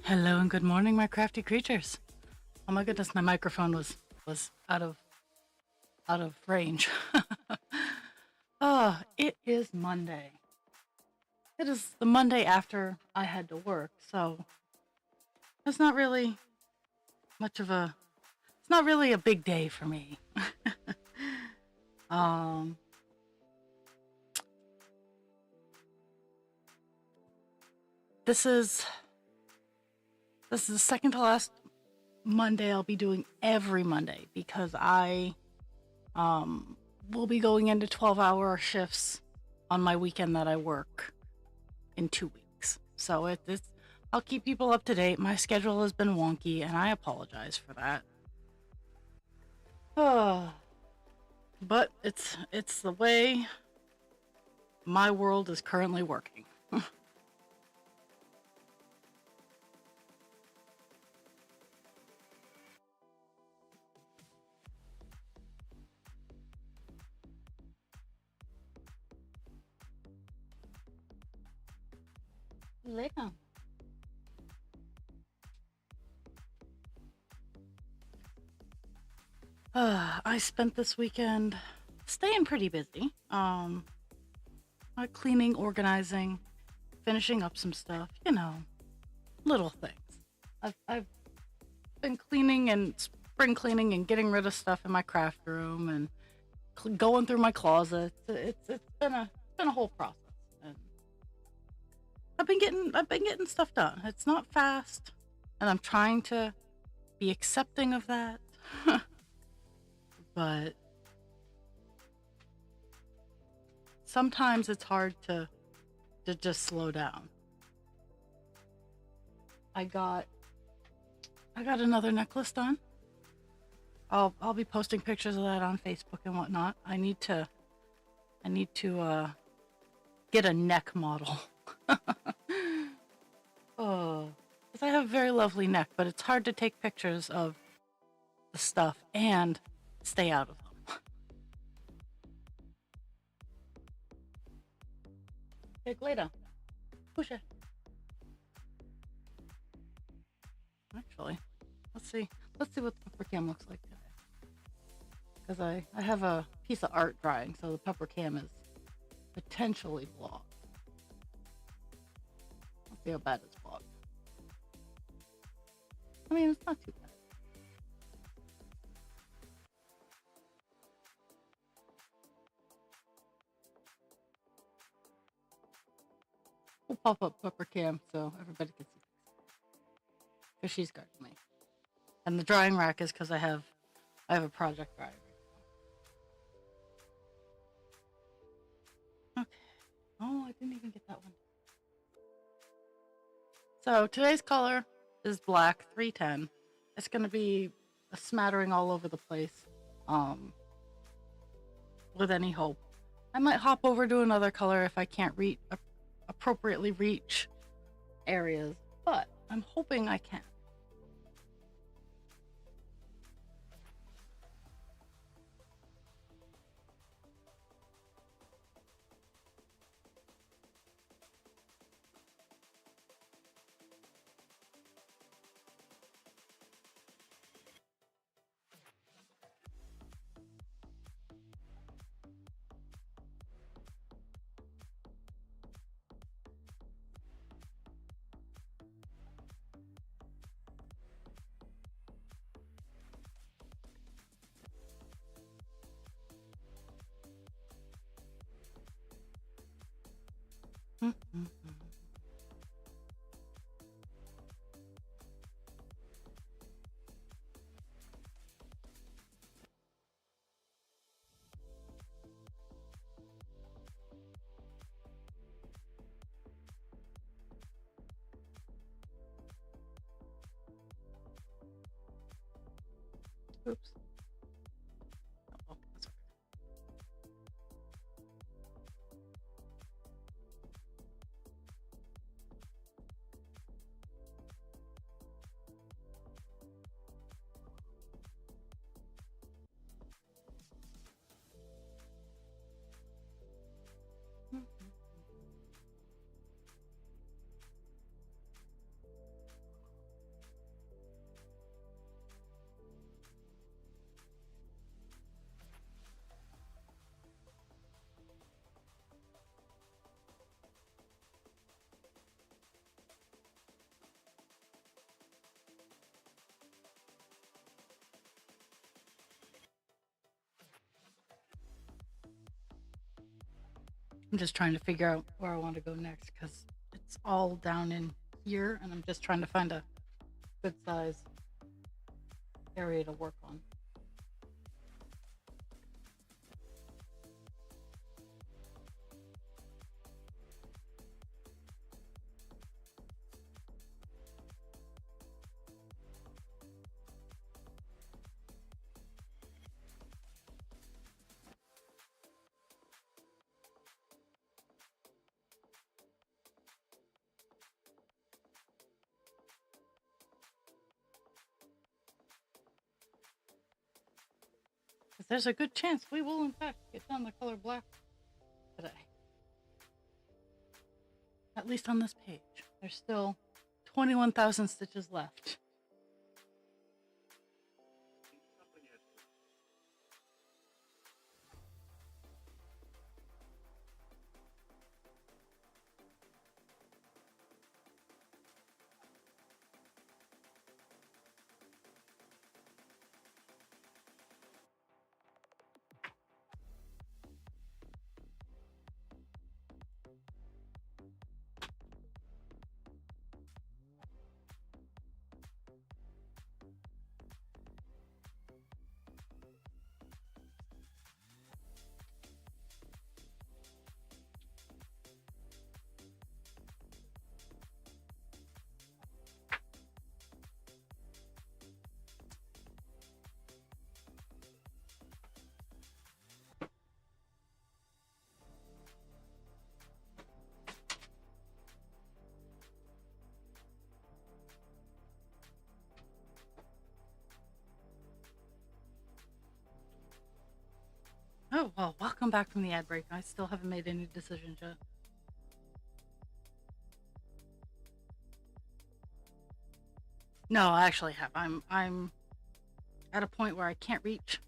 Hello and good morning, my crafty creatures. Oh my goodness, my microphone was out of range. It is Monday. It is the Monday after I had to work, so it's not really much of a it's not really a big day for me. um this is the second to last Monday I'll be doing every Monday because I will be going into 12-hour shifts on my weekend that I work in 2 weeks. So it's I'll keep people up to date. My schedule has been wonky, and I apologize for that. Oh, but it's the way my world is currently working. Later. I spent this weekend staying pretty busy. Cleaning, organizing, finishing up some stuff. Little things. I've been cleaning and spring cleaning and getting rid of stuff in my craft room and going through my closet. It's been a whole process, and I've been getting stuff done. It's not fast, and I'm trying to be accepting of that. But sometimes it's hard to just slow down. I got I got another necklace done. I'll be posting pictures of that on Facebook and whatnot. I need to get a neck model. Oh, because I have a very lovely neck, but it's hard to take pictures of the stuff and stay out of them. Take later. Push it. Actually, let's see. Let's see what the pepper cam looks like today. Because I have a piece of art drying, so the pepper cam is potentially blocked. Let's see how bad it's blocked. I mean, it's not too bad. We'll pop up pepper cam so everybody can see. Because she's guarding me. And the drying rack is because I have a project dryer. Okay. Oh, I didn't even get that one. So today's color is black 310. It's gonna be a smattering all over the place. Um, with any hope. I might hop over to another color if I can't appropriately reach areas, but I'm hoping I can. Oops. Oh, that's okay. I'm just trying to figure out where I want to go next because it's all down in here, and I'm just trying to find a good size area to work on. Because there's a good chance we will, in fact, get done the color black today. At least on this page. There's still 21,000 stitches left. Oh, well, welcome back from the ad break. I still haven't made any decisions yet. No, I actually have. I'm at a point where I can't reach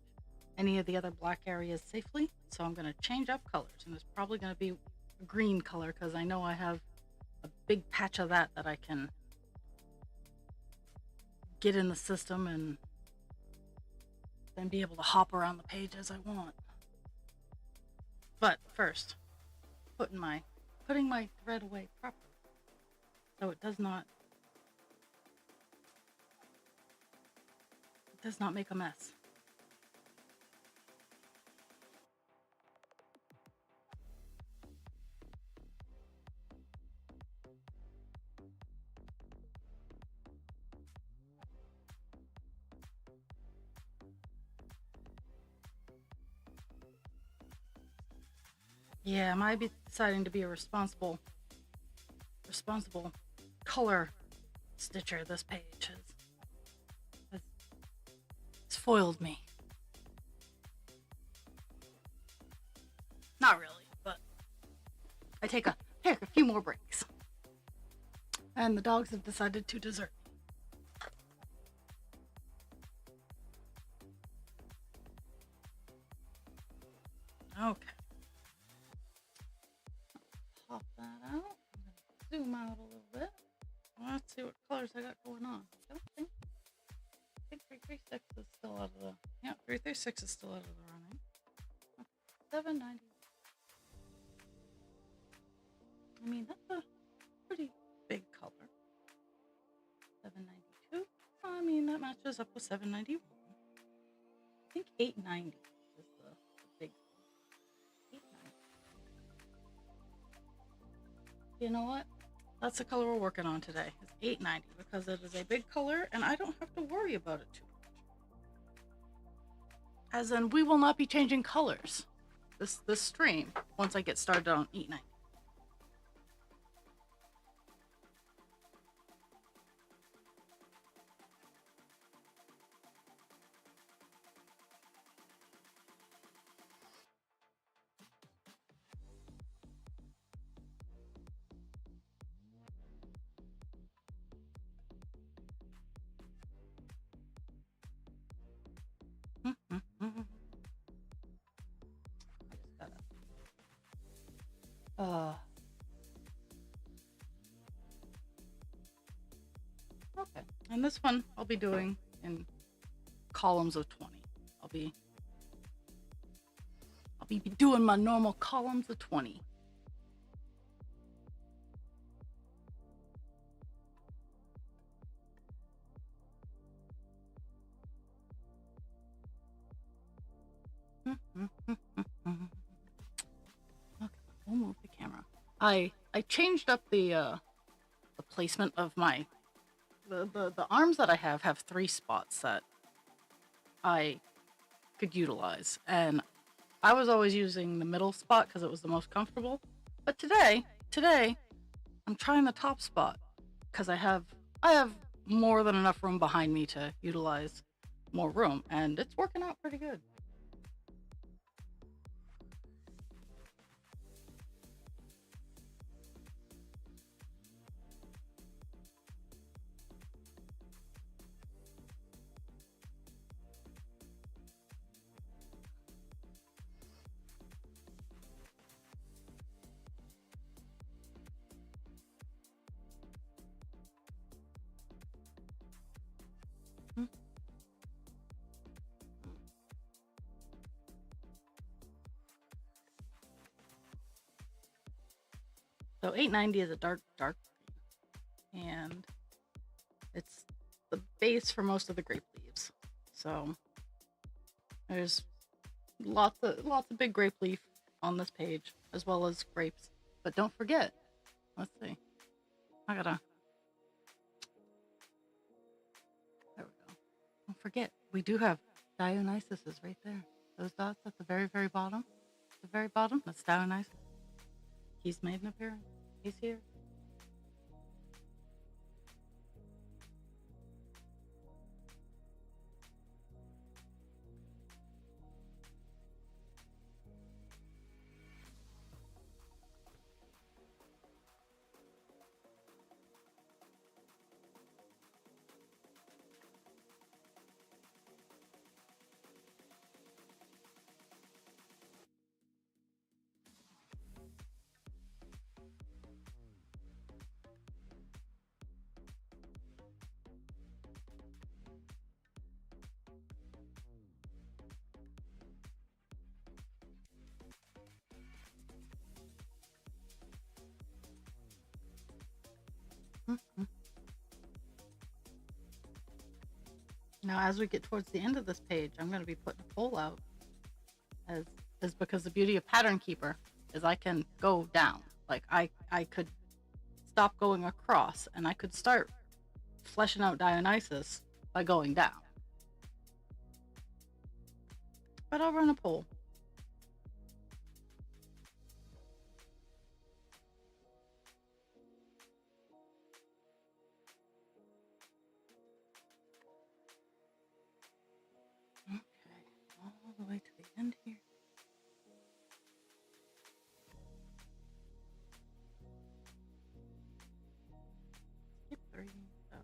any of the other black areas safely, so I'm going to change up colors, and it's probably going to be a green color because I know I have a big patch of that I can get in the system and then be able to hop around the page as I want. But first, putting my thread away properly so it does not make a mess. Yeah, I might be deciding to be a responsible color stitcher. This page has foiled me. Not really, but I take a few more breaks. And the dogs have decided to desert. Okay. Pop that out. I'm gonna zoom out a little bit. Let's see what colors I got going on. I think 336 is still out of the 336 is still out of the running. Okay. 790. I mean, that's a pretty big color. 792. I mean, that matches up with 791. I think 890 is the big one. 890. You know what? That's the color we're working on today. It's 890 because it is a big color and I don't have to worry about it too much. As in, we will not be changing colors this stream once I get started on 890. Okay, and this one I'll be doing in columns of 20. I'll be doing my normal columns of 20 Okay, we'll move the camera. I changed up the placement of my the arms that I have 3 spots that I could utilize, and I was always using the middle spot because it was the most comfortable. But today I'm trying the top spot because I have more than enough room behind me to utilize more room, and it's working out pretty good. Hmm. So 890 is a dark green, and it's the base for most of the grape leaves. So there's lots of big grape leaf on this page, as well as grapes. But don't forget, let's see. There we go. Don't forget, we do have Dionysus right there. Those dots at the very, very bottom. The very bottom, that's Dionysus. He's made an appearance. He's here. Mhm. Now, as we get towards the end of this page, I'm going to be putting a poll out, as is because the beauty of Pattern Keeper is I can go down. Like I could stop going across, and I could start fleshing out Dionysus by going down. But I'll run a poll. Okay, all the way to the end here. Skip 3. So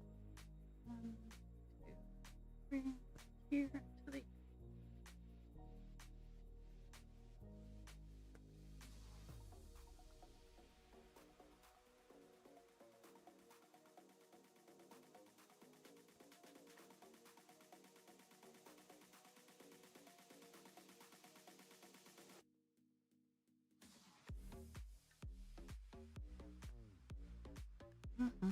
1, 2, 3. Here to the. Mm-hmm.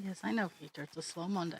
Yes, I know, Peter. It's a slow Monday.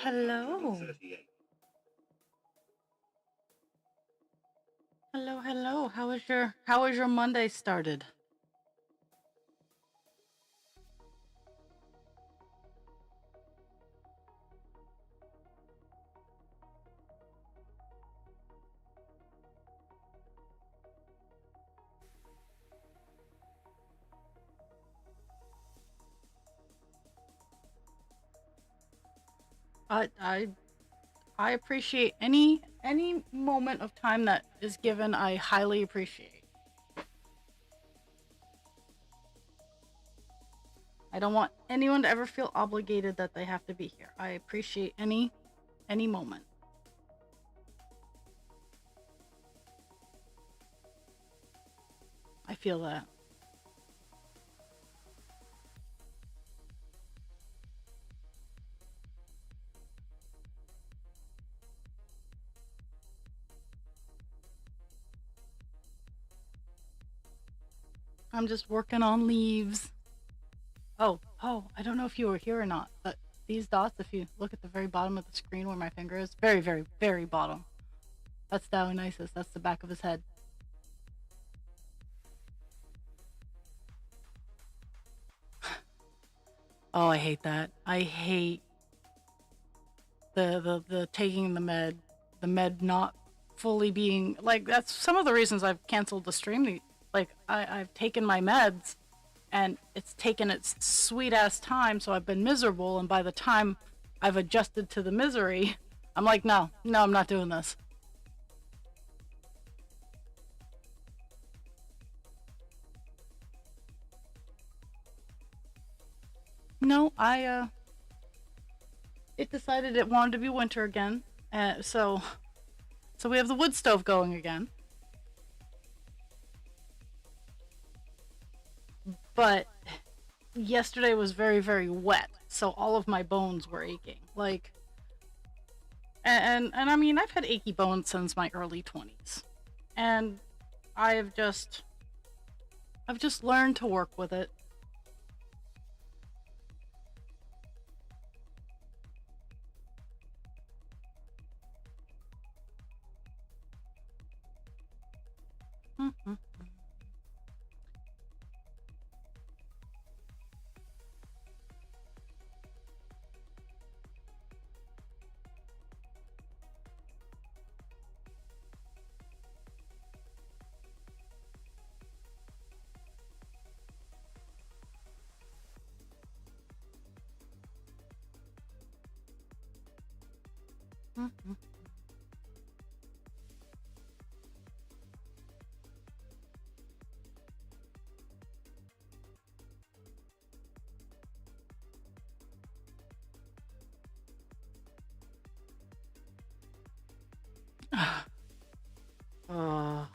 Hello. Hello, hello. How was your Monday started? I I appreciate any moment of time that is given. I highly appreciate. I don't want anyone to ever feel obligated that they have to be here. I appreciate any moment. I feel that. I'm just working on leaves. Oh, I don't know if you were here or not, but these dots, if you look at the very bottom of the screen where my finger is, very, very, very bottom, that's Dionysus. That's the back of his head. Oh, I hate that. I hate the taking the med not fully being like, that's some of the reasons I've canceled the stream. Like I've taken my meds and it's taken its sweet ass time, so I've been miserable, and by the time I've adjusted to the misery, I'm like, no, I'm not doing this. No, it decided it wanted to be winter again. So we have the wood stove going again. But yesterday was very, very wet, so all of my bones were aching. Like, and I mean, I've had achy bones since my early 20s, and I've just I've just learned to work with it. Mhm. Mhm. uh,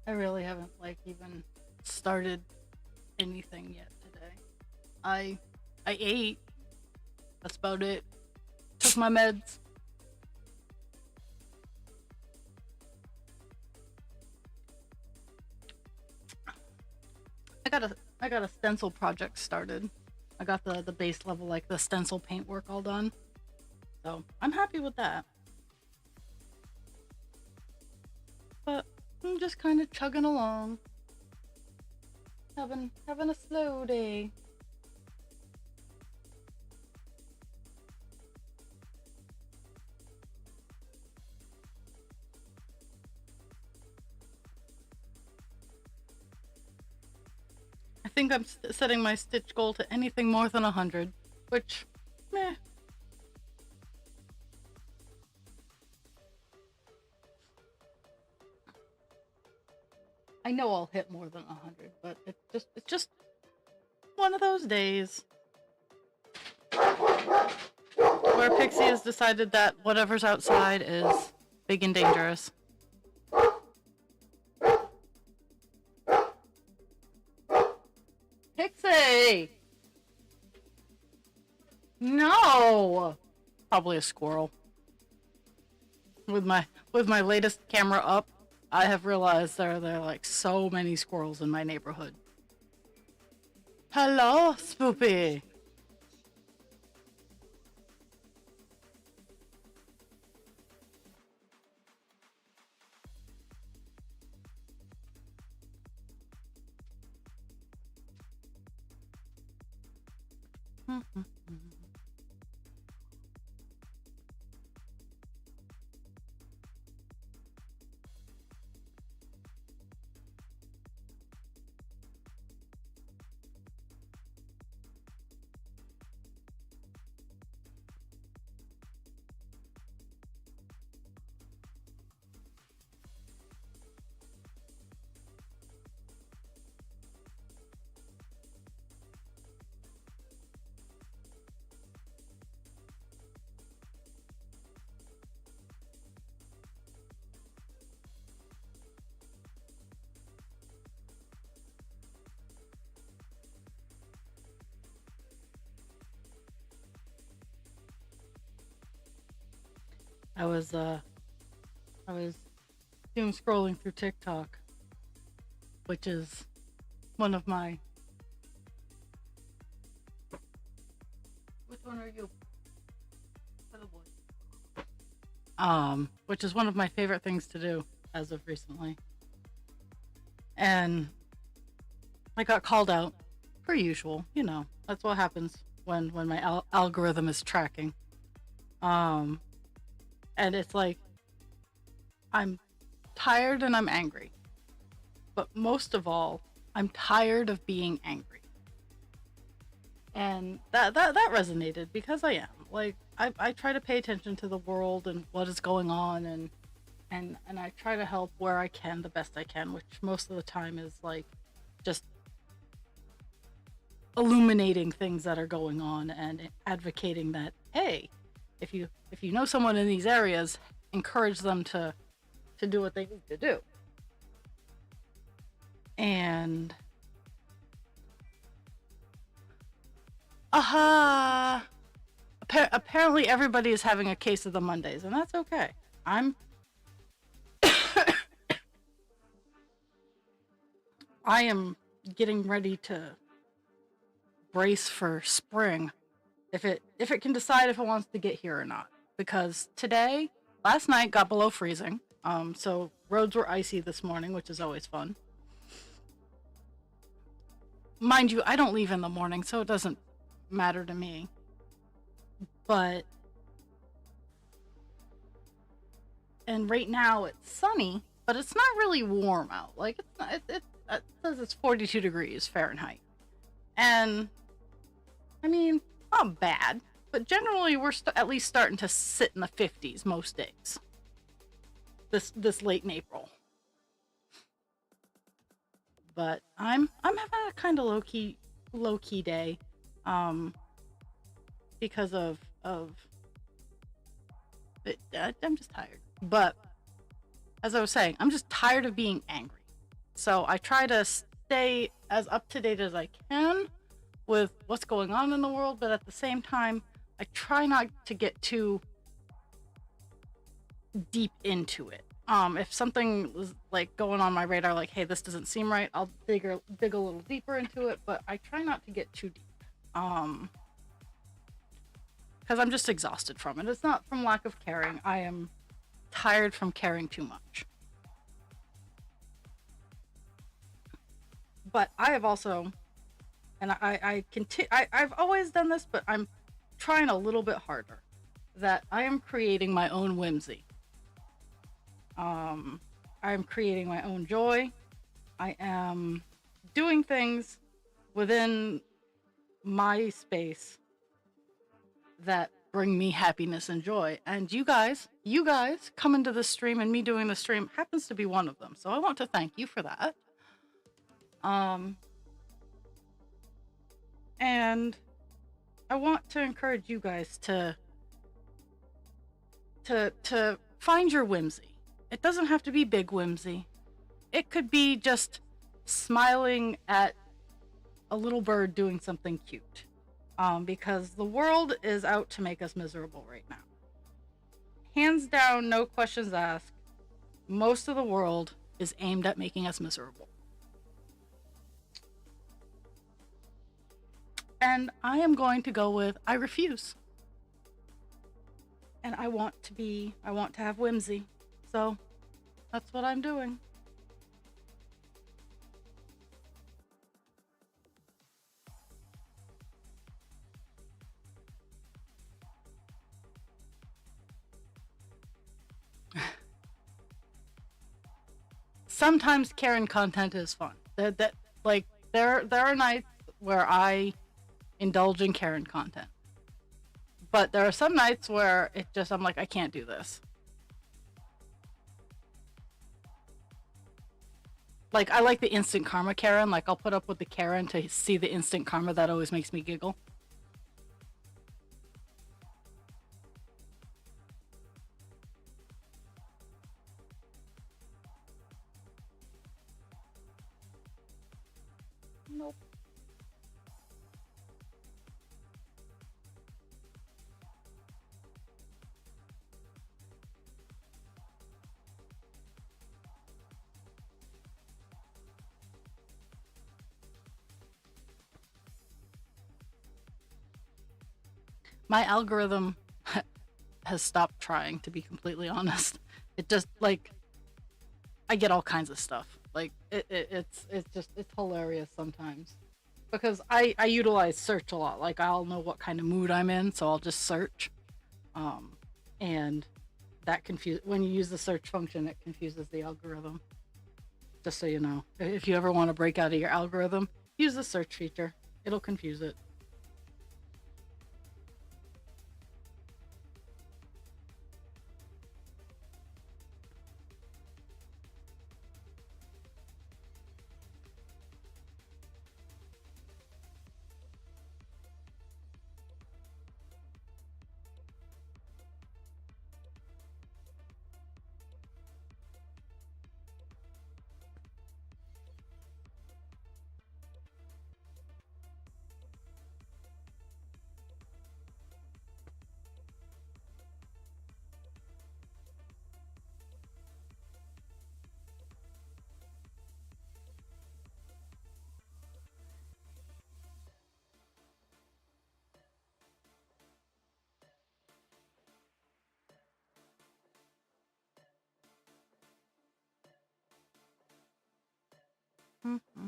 I really haven't like even started anything yet today. I I ate. That's about it. Took my meds. I got a stencil project started. I got the base level, like the stencil paint work all done. So I'm happy with that. But I'm just kind of chugging along, having a slow day. think I'm setting my stitch goal to anything more than 100, which, meh. I know I'll hit more than 100, but it's just one of those days where Pixie has decided that whatever's outside is big and dangerous. Pixie! No! Probably a squirrel. With my latest camera up, I have realized there are like so many squirrels in my neighborhood. Hello, Spoopy. I was doom scrolling through TikTok, which is one of my. Which one are you? Oh boy. Which is one of my favorite things to do as of recently. And I got called out, per usual. You know, that's what happens when my algorithm is tracking. And it's like, I'm tired and I'm angry. But most of all, I'm tired of being angry. And that resonated because I am. Like, I try to pay attention to the world and what is going on, and I try to help where I can the best I can, which most of the time is like just illuminating things that are going on and advocating that, hey, if you know someone in these areas, encourage them to do what they need to do. And apparently everybody is having a case of the Mondays, and that's okay. I am getting ready to brace for spring, if it can decide if it wants to get here or not. Because last night got below freezing, so roads were icy this morning, which is always fun. Mind you, I don't leave in the morning, so it doesn't matter to me. And right now it's sunny, but it's not really warm out. Like, it's not, it says it's 42 degrees Fahrenheit. And, I mean, not bad, but generally we're at least starting to sit in the 50s most days. This late in April. But I'm having a kind of low key day, because of it, I'm just tired. But as I was saying, I'm just tired of being angry. So I try to stay as up to date as I can with what's going on in the world, but at the same time, I try not to get too deep into it. If something was like going on my radar, like, hey, this doesn't seem right, I'll dig a little deeper into it, but I try not to get too deep. Because I'm just exhausted from it. It's not from lack of caring. I am tired from caring too much. But I have also, and I've always done this, but I'm trying a little bit harder, that I am creating my own whimsy. I'm creating my own joy. I am doing things within my space that bring me happiness and joy. And you guys coming to the stream and me doing the stream happens to be one of them. So I want to thank you for that. And I want to encourage you guys to find your whimsy. It doesn't have to be big whimsy. It could be just smiling at a little bird doing something cute. Because the world is out to make us miserable right now. Hands down, no questions asked. Most of the world is aimed at making us miserable. And I am going to go with I refuse. And I want to have whimsy. So that's what I'm doing. Sometimes Karen content is fun. There are nights where I indulge in Karen content. But there are some nights where I'm like, I can't do this. Like, I like the instant karma Karen. Like, I'll put up with the Karen to see the instant karma. That always makes me giggle. Nope. My algorithm has stopped trying, to be completely honest. It just, like, I get all kinds of stuff. Like, it's hilarious sometimes. Because I utilize search a lot. Like, I'll know what kind of mood I'm in, so I'll just search. And that when you use the search function, it confuses the algorithm. Just so you know. If you ever want to break out of your algorithm, use the search feature. It'll confuse it. Mm-hmm.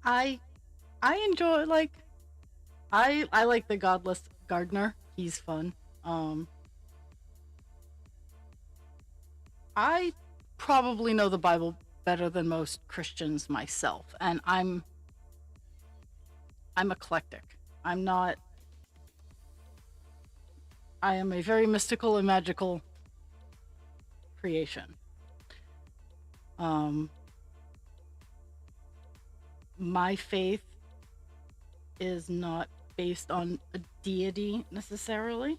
I enjoy, like, I like the Godless Gardener. He's fun. I probably know the Bible better than most Christians myself, and I'm eclectic. I am a very mystical and magical creation. My faith is not based on a deity necessarily,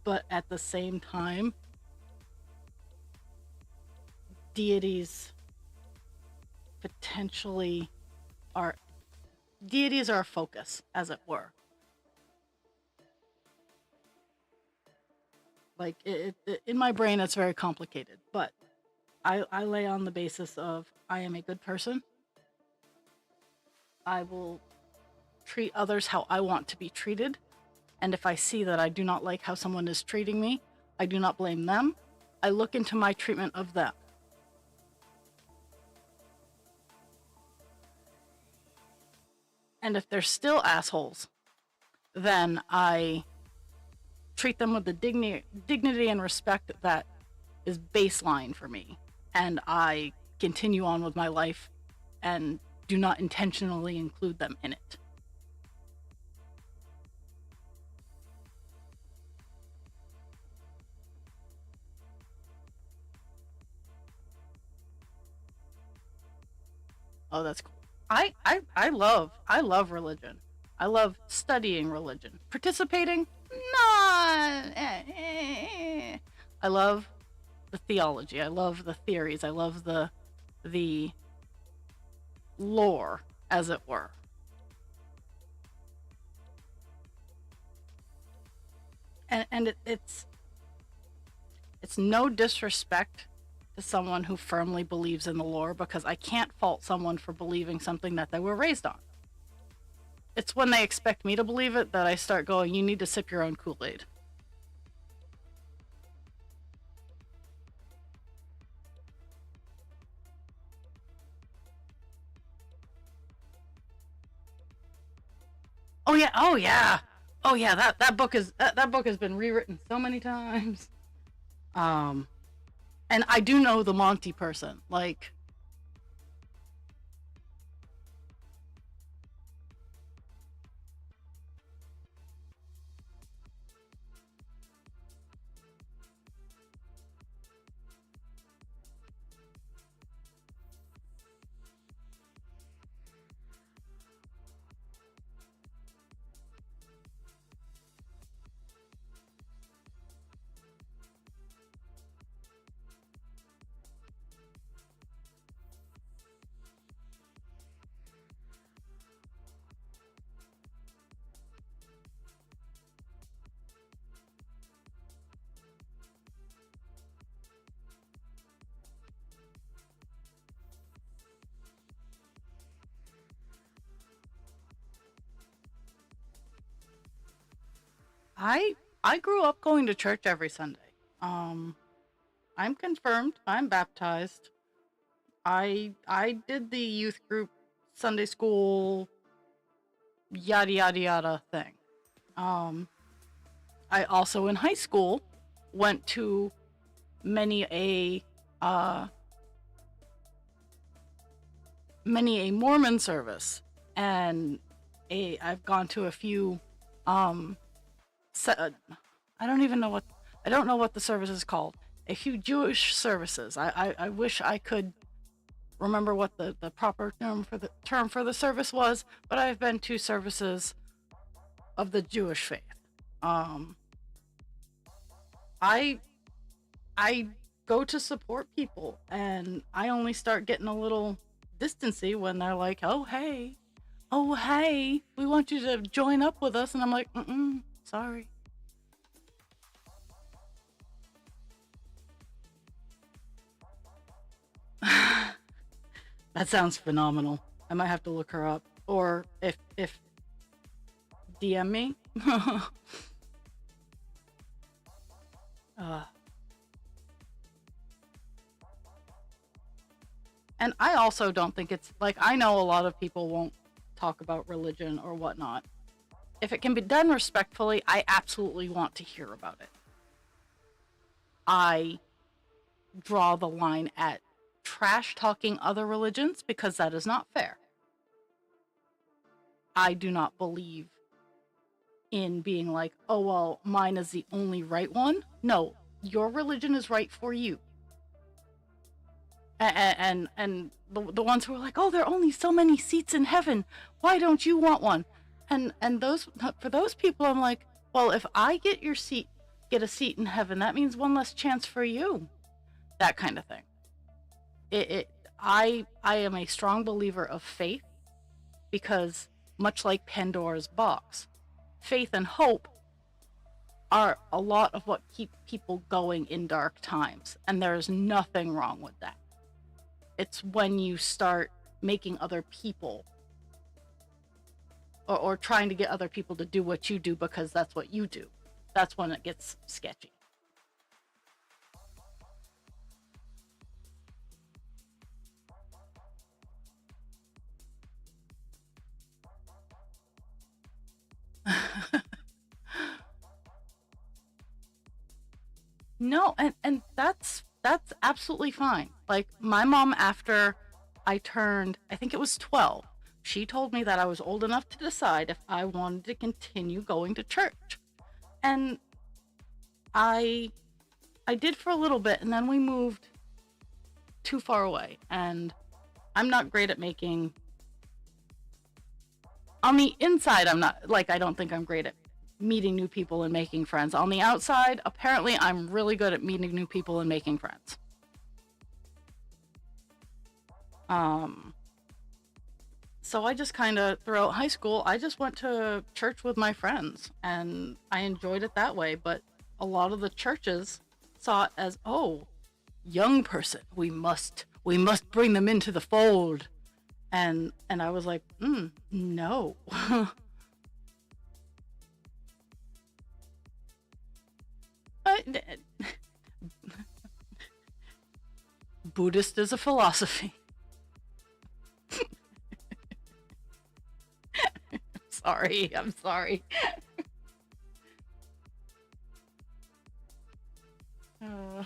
but at the same time, deities potentially are a focus, as it were. Like, in my brain, it's very complicated, but I lay on the basis of I am a good person. I will treat others how I want to be treated. And if I see that I do not like how someone is treating me, I do not blame them. I look into my treatment of them. And if they're still assholes, then I treat them with the dignity and respect that is baseline for me. And I continue on with my life and do not intentionally include them in it. Oh, that's cool. I love religion. I love studying religion. Participating, not. I love the theology. I love the theories. I love the lore, as it were. And it's no disrespect to someone who firmly believes in the lore, because I can't fault someone for believing something that they were raised on. It's when they expect me to believe it that I start going, you need to sip your own Kool-Aid. Oh yeah, oh yeah. Oh yeah, that book has been rewritten so many times. Um and I do know the Monty person. Like, I grew up going to church every Sunday. Um I'm confirmed, I'm baptized. I did the youth group Sunday school yada yada yada thing. Um I also in high school went to many a uh many a Mormon service, and I've gone to a few um I don't even know what I don't know what the service is called. A few Jewish services. I wish I could remember what the proper term for the service was, but I've been to services of the Jewish faith. Um, I I go to support people, and I only start getting a little distancy when they're like, oh hey, we want you to join up with us," and I'm like, sorry. That sounds phenomenal. I might have to look her up, or if DM me. uh, and I also don't think it's like, I know a lot of people won't talk about religion or whatnot. If it can be done respectfully, I absolutely want to hear about it. I draw the line at trash talking other religions, because that is not fair. I do not believe in being like, oh, well, mine is the only right one. No, your religion is right for you. And the ones who are like, oh, there are only so many seats in heaven, why don't you want one? And those, for those people, I'm like, well, if I get a seat in heaven, that means one less chance for you. That kind of thing. I am a strong believer of faith, because much like Pandora's box, faith and hope are a lot of what keep people going in dark times, and there's nothing wrong with that. It's when you start making other people or trying to get other people to do what you do because that's what you do. That's when it gets sketchy. No, and that's absolutely fine. Like my mom, after I turned, I think it was 12, she told me that I was old enough to decide if I wanted to continue going to church. And I I did for a little bit, and then we moved too far away, and I'm not great at making, on the inside, I'm not, like, I don't think I'm great at meeting new people and making friends. On the outside, apparently I'm really good at meeting new people and making friends. Um so I just kind of, throughout high school, I just went to church with my friends and I enjoyed it that way, but a lot of the churches saw it as, oh, young person, we must bring them into the fold. And I was like, no. But Buddhist is a philosophy. I'm sorry. Uh,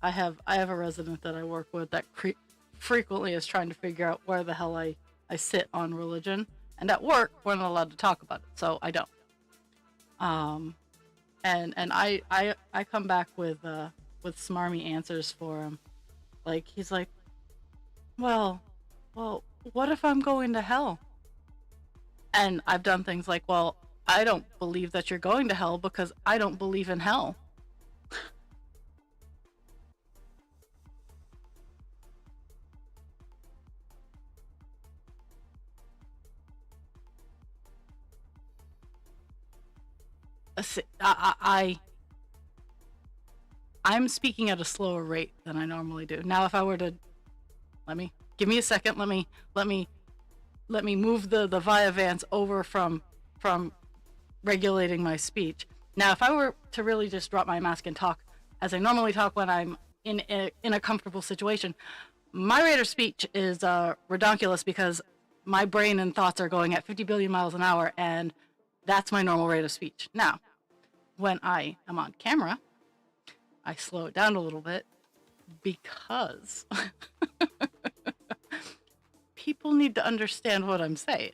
I have a resident that I work with that frequently is trying to figure out where the hell I sit on religion, and at work we're not allowed to talk about it, so I don't. Um, and I come back with smarmy answers for him. Like he's like, well, well, what if I'm going to hell? And I've done things like, well, I don't believe that you're going to hell because I don't believe in hell. I I'm speaking at a slower rate than I normally do. Now, if I were to, let me give me a second. Let me let me move the Via Vance over from regulating my speech. Now, if I were to really just drop my mask and talk as I normally talk when I'm in a comfortable situation, my rate of speech is redonkulous because my brain and thoughts are going at 50 billion miles an hour, and that's my normal rate of speech. Now, when I am on camera, I slow it down a little bit because people need to understand what I'm saying.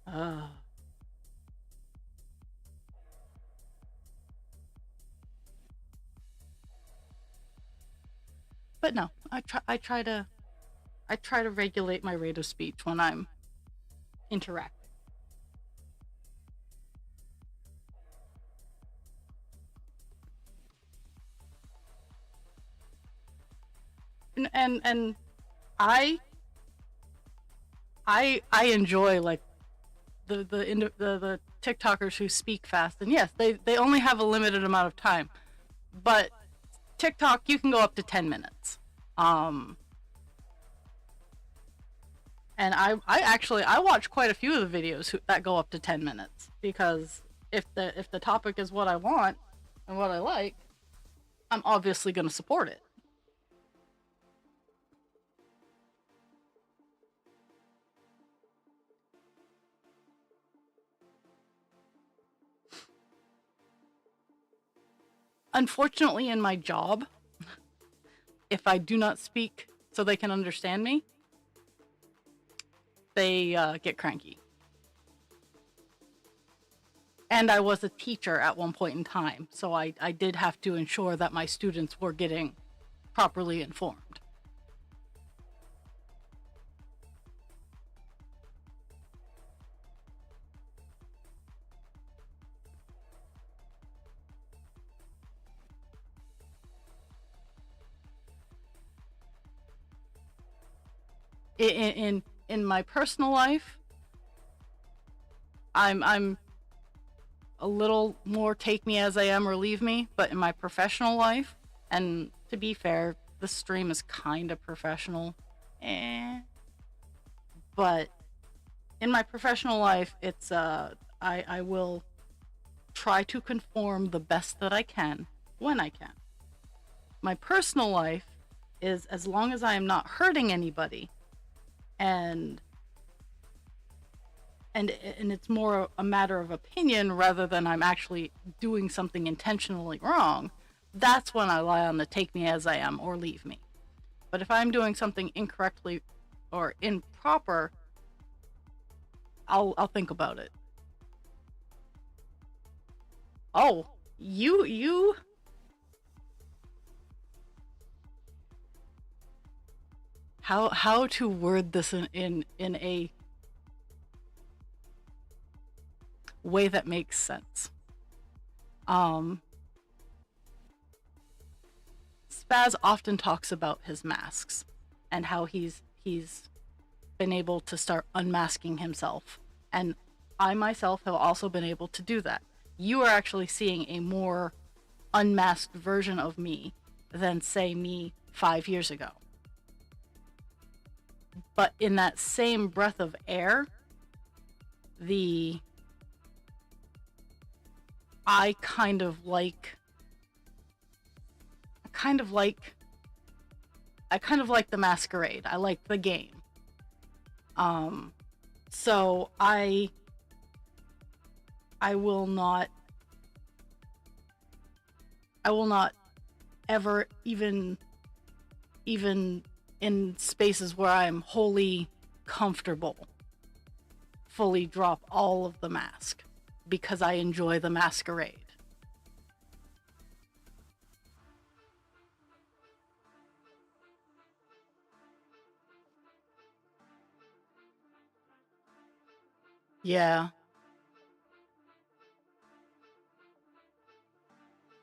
uh, but no, I try to regulate my rate of speech when I'm interacting. And I I enjoy like the TikTokers who speak fast, and yes, they only have a limited amount of time, but TikTok you can go up to 10 minutes. Um, and I actually I watch quite a few of the videos that go up to 10 minutes because if the topic is what I want and what I like, I'm obviously going to support it. Unfortunately, in my job, if I do not speak so they can understand me, they get cranky. And I was a teacher at one point in time, so I did have to ensure that my students were getting properly informed. In my personal life, I'm a little more take me as I am or leave me, but in my professional life, and to be fair, the stream is kind of professional, but in my professional life, it's I will try to conform the best that I can when I can. My personal life is as long as I am not hurting anybody, and it's more a matter of opinion rather than I'm actually doing something intentionally wrong. That's when I lie on the take me as I am or leave me. But if I'm doing something incorrectly or improper, I'll think about it. Oh, you how to word this in a way that makes sense. Spaz often talks about his masks and how he's been able to start unmasking himself, and I myself have also been able to do that. You are actually seeing a more unmasked version of me than, say, me 5 years ago. But in that same breath of air, I kind of like the masquerade. I like the game. So I will not ever, even in spaces where I'm wholly comfortable, fully drop all of the mask because I enjoy the masquerade. Yeah.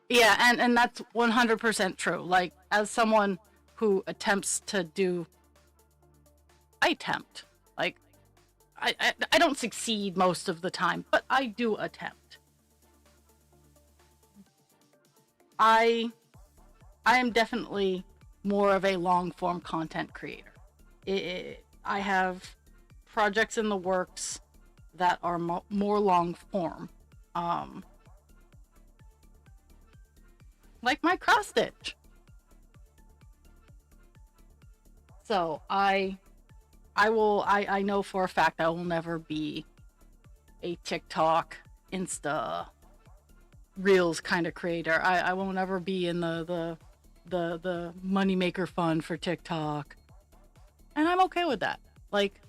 Yeah, and that's 100% true. Like, as someone who attempts to do, I attempt. Like, I don't succeed most of the time, but I do attempt. I am definitely more of a long form content creator. I have projects in the works that are more long form, like my cross stitch. So I know for a fact I will never be a TikTok, Insta, Reels kind of creator. I will never be in the moneymaker fund for TikTok. And I'm okay with that. Like,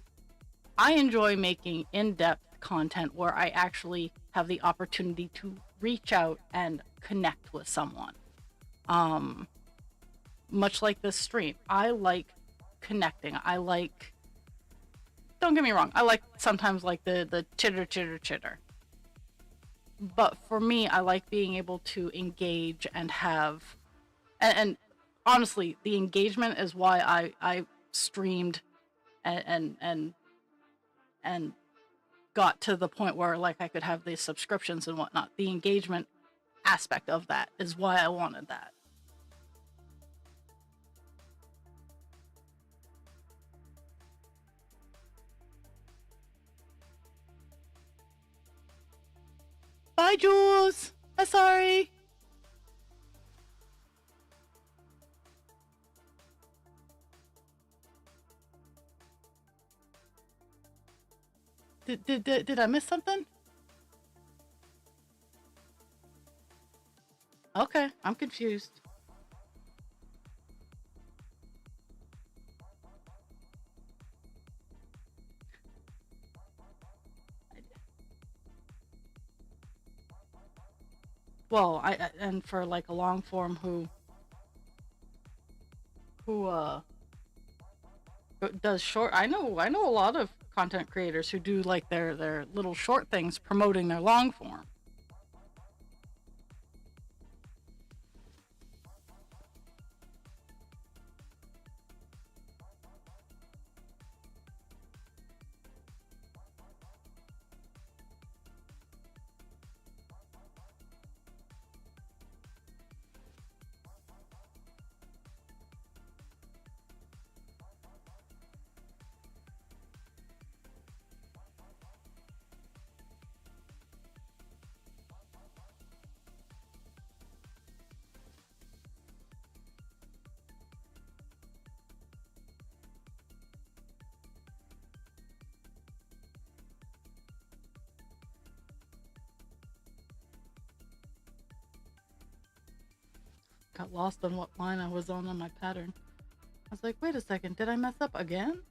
I enjoy making in-depth content where I actually have the opportunity to reach out and connect with someone. Much like this stream, I like connecting. Don't get me wrong, I like sometimes like the chitter. But for me, I like being able to engage and have, and honestly, the engagement is why I streamed and got to the point where like I could have these subscriptions and whatnot. The engagement aspect of that is why I wanted that. Bye, Jules. I'm sorry. Did I miss something? Okay, I'm confused. Well, and for like a long form who does short. I know a lot of content creators who do like their little short things promoting their long form. Got lost on what line I was on my pattern. I was like, wait a second, did I mess up again?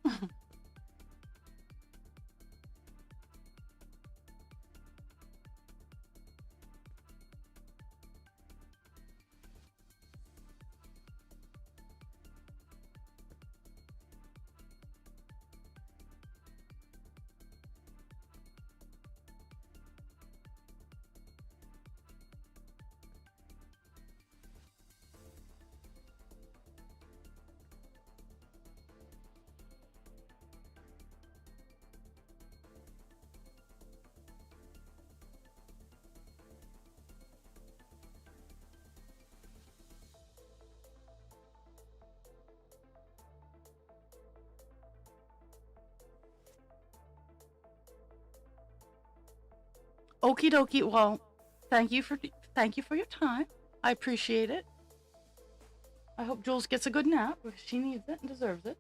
Okie dokie. Well, thank you for your time. I appreciate it. I hope Jules gets a good nap because she needs it and deserves it.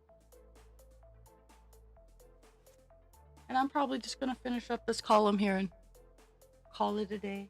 And I'm probably just gonna finish up this column here and call it a day.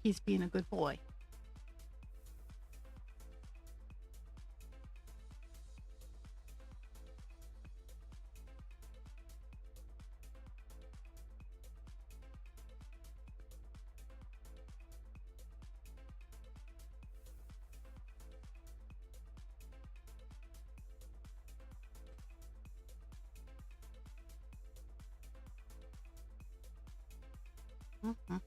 He's being a good boy. Mhm.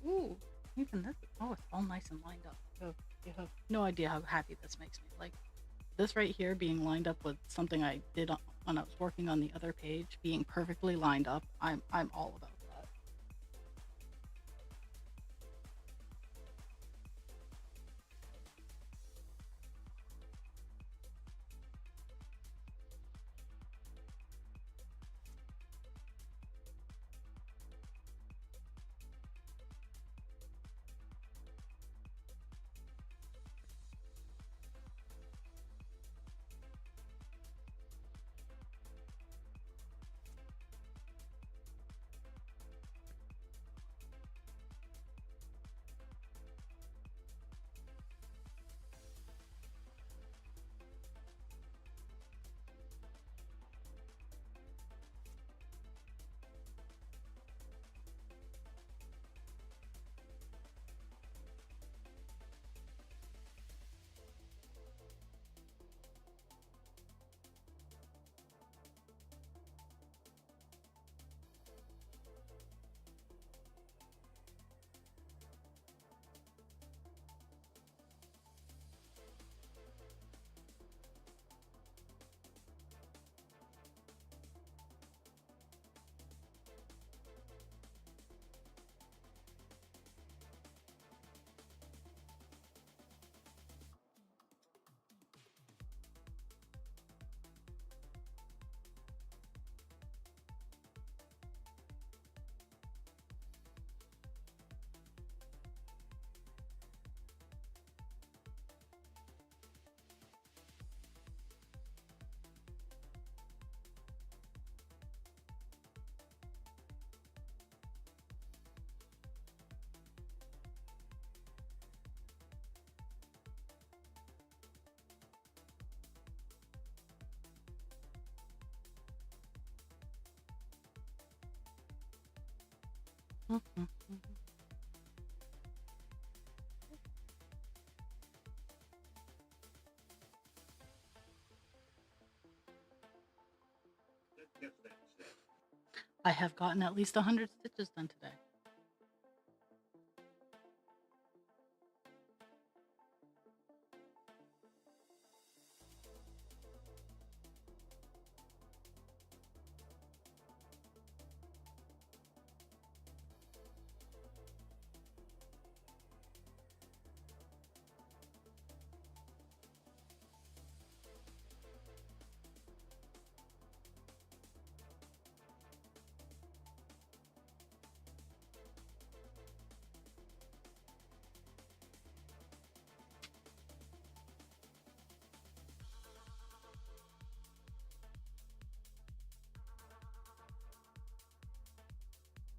Ooh, even this. Oh, it's all nice and lined up. You have no idea how happy this makes me. Like this right here being lined up with something I did when I was working on the other page, being perfectly lined up. I'm all about that. Mhm. I have gotten at least 100 stitches done today.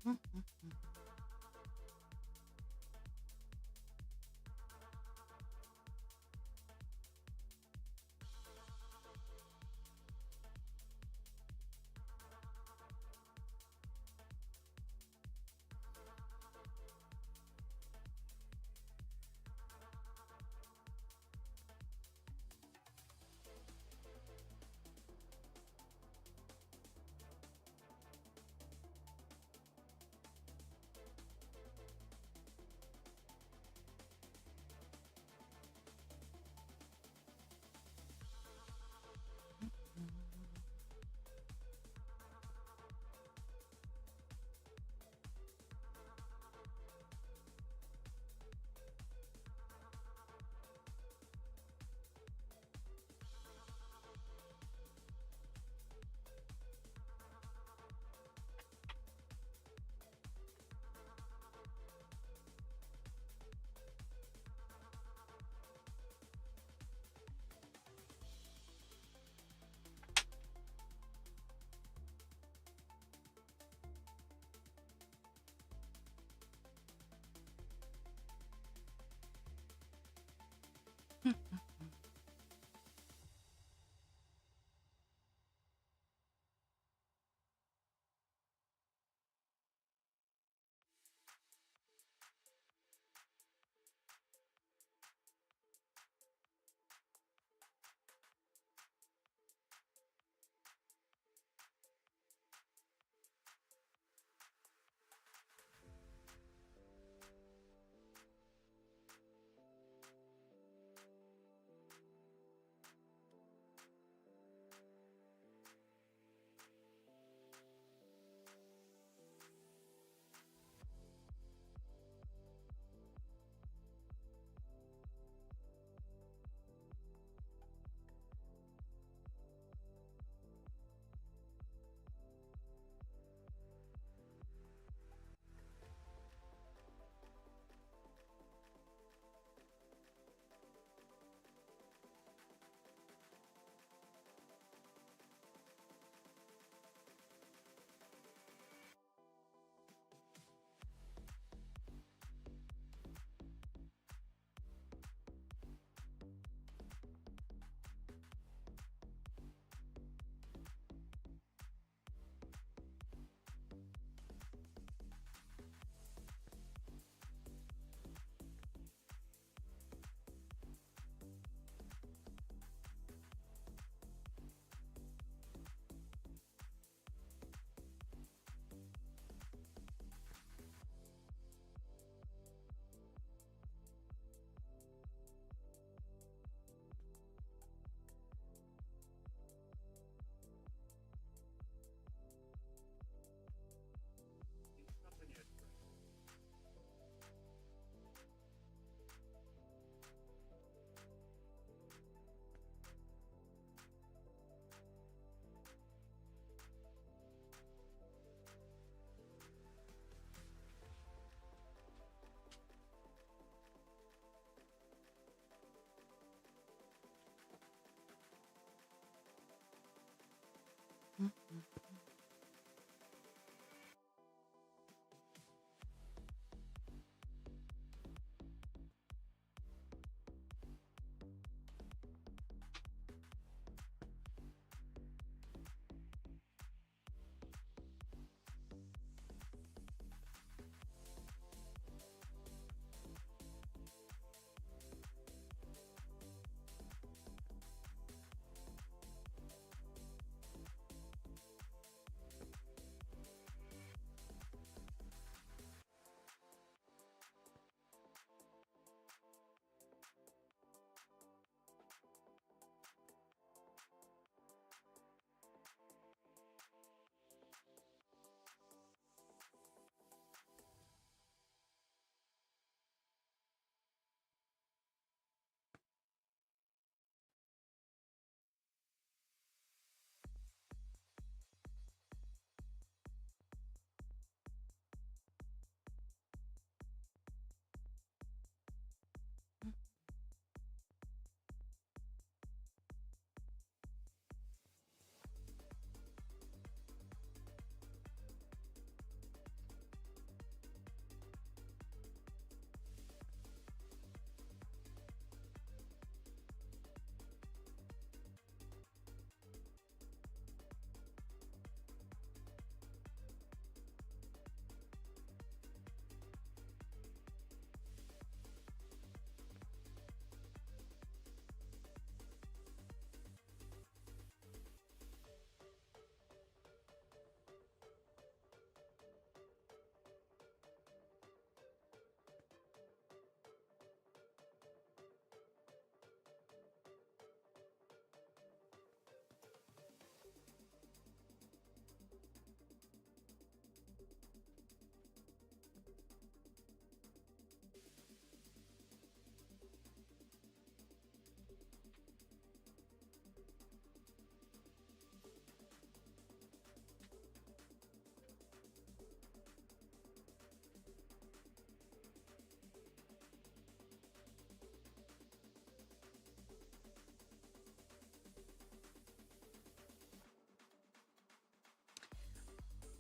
Mhm.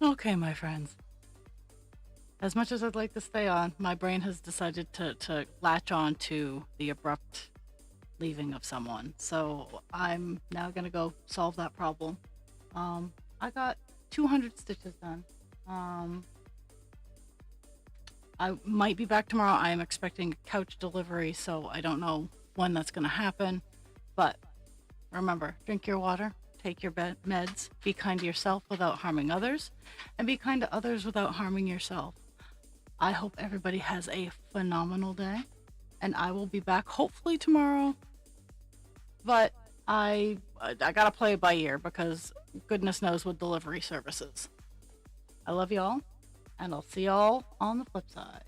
Okay, my friends. As much as I'd like to stay on, my brain has decided to latch on to the abrupt leaving of someone. So I'm now gonna go solve that problem. I got 200 stitches done. Um, I might be back tomorrow. I am expecting a couch delivery, so I don't know when that's gonna happen. But remember, drink your water, take your meds, be kind to yourself without harming others, and be kind to others without harming yourself. I hope everybody has a phenomenal day, and I will be back hopefully tomorrow. But I gotta play it by ear because goodness knows with delivery services. I love y'all, and I'll see y'all on the flip side.